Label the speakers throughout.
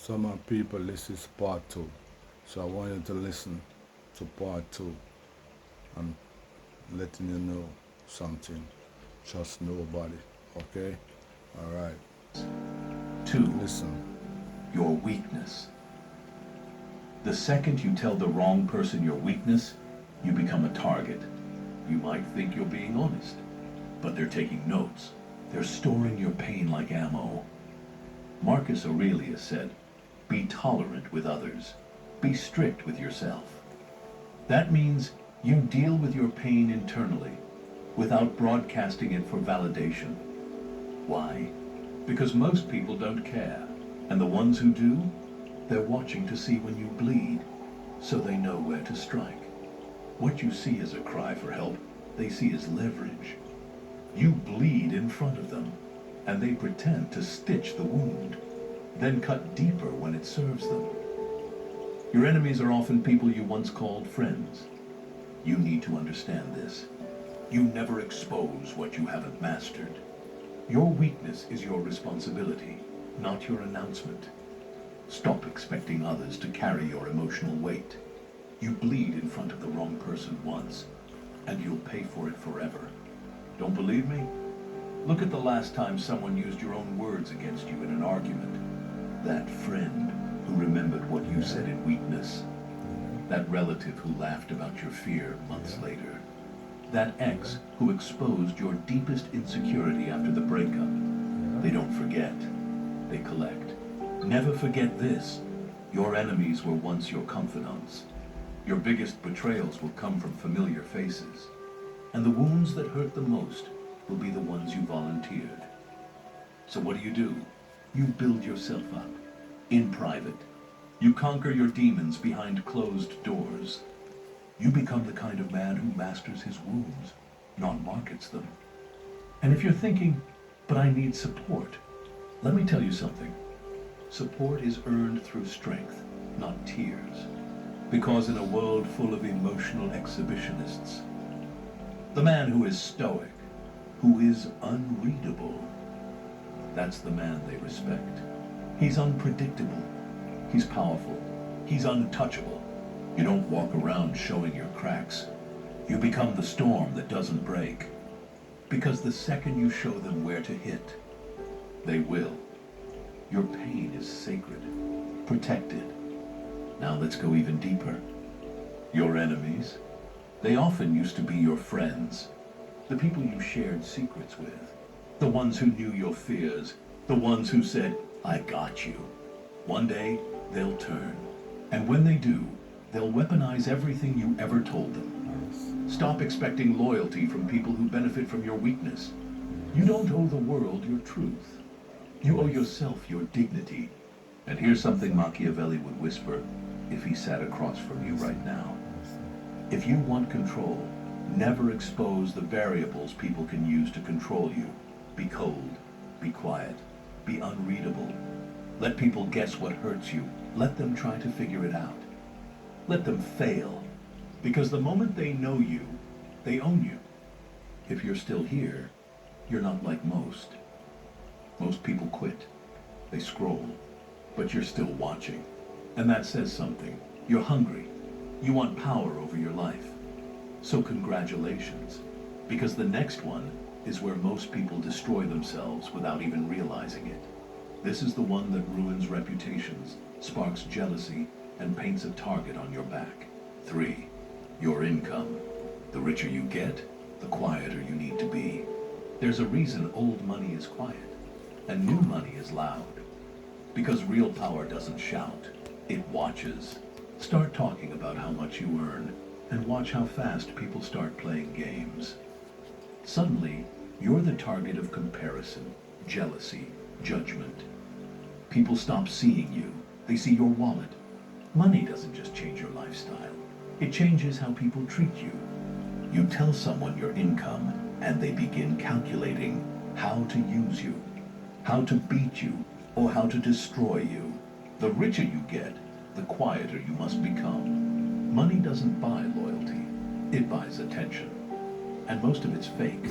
Speaker 1: Some people, this is part two. So I want you to listen to part two and letting you know something. Trust nobody. Okay? Alright.
Speaker 2: 2.
Speaker 1: Listen.
Speaker 2: Your weakness. The second you tell the wrong person your weakness, you become a target. You might think you're being honest, but they're taking notes. They're storing your pain like ammo. Marcus Aurelius said, "Be tolerant with others. Be strict with yourself." That means you deal with your pain internally, without broadcasting it for validation. Why? Because most people don't care, and the ones who do, they're watching to see when you bleed, so they know where to strike. What you see as a cry for help, they see as leverage. You bleed in front of them, and they pretend to stitch the wound, then cut deeper when it serves them. Your enemies are often people you once called friends. You need to understand this. You never expose what you haven't mastered. Your weakness is your responsibility, not your announcement. Stop expecting others to carry your emotional weight. You bleed in front of the wrong person once, and you'll pay for it forever. Don't believe me? Look at the last time someone used your own words against you in an argument. That friend who remembered what you said in weakness. That relative who laughed about your fear months later. That ex who exposed your deepest insecurity after the breakup. They don't forget. They collect. Never forget this. Your enemies were once your confidants. Your biggest betrayals will come from familiar faces. And the wounds that hurt the most will be the ones you volunteered. So what do? You build yourself up. In private. You conquer your demons behind closed doors. You become the kind of man who masters his wounds, not markets them. And if you're thinking, but I need support, let me tell you something. Support is earned through strength, not tears. Because in a world full of emotional exhibitionists, the man who is stoic, who is unreadable, that's the man they respect. He's unpredictable. He's powerful. He's untouchable. You don't walk around showing your cracks. You become the storm that doesn't break. Because the second you show them where to hit, they will. Your pain is sacred, protected. Now let's go even deeper. Your enemies, they often used to be your friends, the people you shared secrets with, the ones who knew your fears, the ones who said, "I got you." One day, they'll turn. And when they do, they'll weaponize everything you ever told them. Stop expecting loyalty from people who benefit from your weakness. You don't owe the world your truth. You owe yourself your dignity. And here's something Machiavelli would whisper if he sat across from you right now. If you want control, never expose the variables people can use to control you. Be cold, be quiet, be unreadable. Let people guess what hurts you. Let them try to figure it out. Let them fail. Because the moment they know you, they own you. If you're still here, you're not like most. Most people quit. They scroll. But you're still watching. And that says something. You're hungry. You want power over your life. So congratulations. Because the next one is where most people destroy themselves without even realizing it. This is the one that ruins reputations, sparks jealousy, and paints a target on your back. 3. Your income. The richer you get, the quieter you need to be. There's a reason old money is quiet, and new money is loud. Because real power doesn't shout, it watches. Start talking about how much you earn, and watch how fast people start playing games. Suddenly, you're the target of comparison, jealousy, judgment. People stop seeing you. They see your wallet. Money doesn't just change your lifestyle. It changes how people treat you. You tell someone your income, and they begin calculating how to use you, how to beat you, or how to destroy you. The richer you get, the quieter you must become. Money doesn't buy loyalty. It buys attention. And most of it's fake.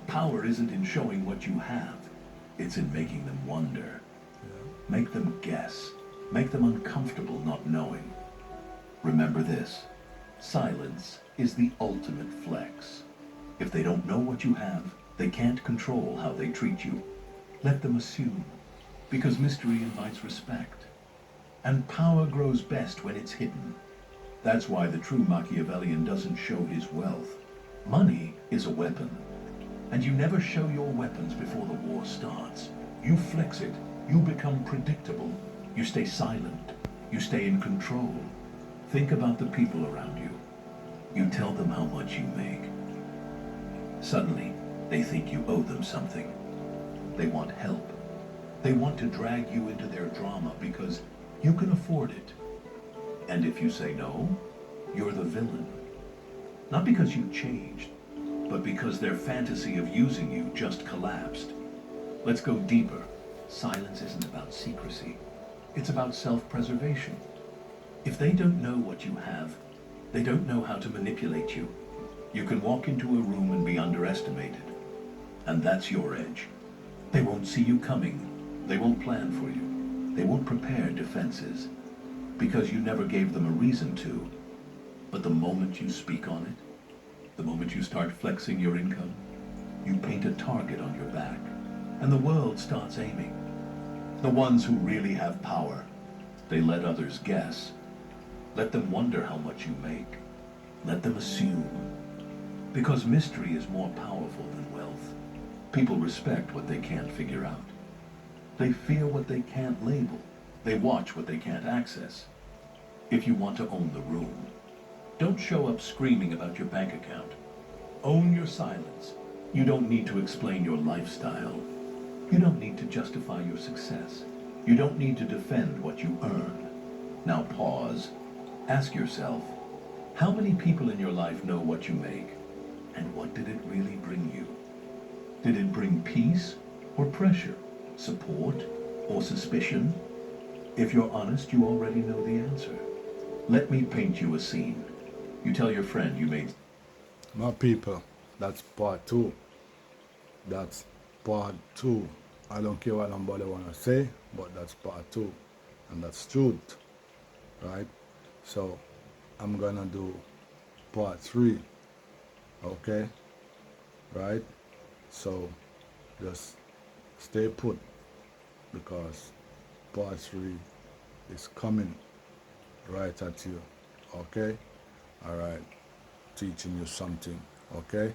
Speaker 2: Power isn't in showing what you have. It's in making them wonder. Make them guess. Make them uncomfortable not knowing. Remember this: silence is the ultimate flex. If they don't know what you have, they can't control how they treat you. Let them assume, because mystery invites respect. And power grows best when it's hidden. That's why the true Machiavellian doesn't show his wealth. Money is a weapon, and you never show your weapons before the war starts. You flex it, you become predictable, you stay silent, you stay in control. Think about the people around you. You tell them how much you make. Suddenly, they think you owe them something. They want help. They want to drag you into their drama because you can afford it. And if you say no, you're the villain. Not because you changed, but because their fantasy of using you just collapsed. Let's go deeper. Silence isn't about secrecy. It's about self-preservation. If they don't know what you have, they don't know how to manipulate you. You can walk into a room and be underestimated. And that's your edge. They won't see you coming. They won't plan for you. They won't prepare defenses. Because you never gave them a reason to. But the moment you speak on it, the moment you start flexing your income, you paint a target on your back. And the world starts aiming. The ones who really have power, they let others guess. Let them wonder how much you make. Let them assume. Because mystery is more powerful than wealth. People respect what they can't figure out. They fear what they can't label. They watch what they can't access. If you want to own the room, don't show up screaming about your bank account. Own your silence. You don't need to explain your lifestyle. You don't need to justify your success. You don't need to defend what you earn. Now pause. Ask yourself, how many people in your life know what you make? And what did it really bring you? Did it bring peace or pressure, support or suspicion? If you're honest, you already know the answer. Let me paint you a scene. You tell your friend you made...
Speaker 1: My people, that's part two. That's part two. I don't care what nobody want to say, but that's part two. And that's truth. Right? So, I'm going to do part three. Okay? Right? So, just stay put. Because part three is coming right at you. Okay? Alright. Teaching you something. Okay?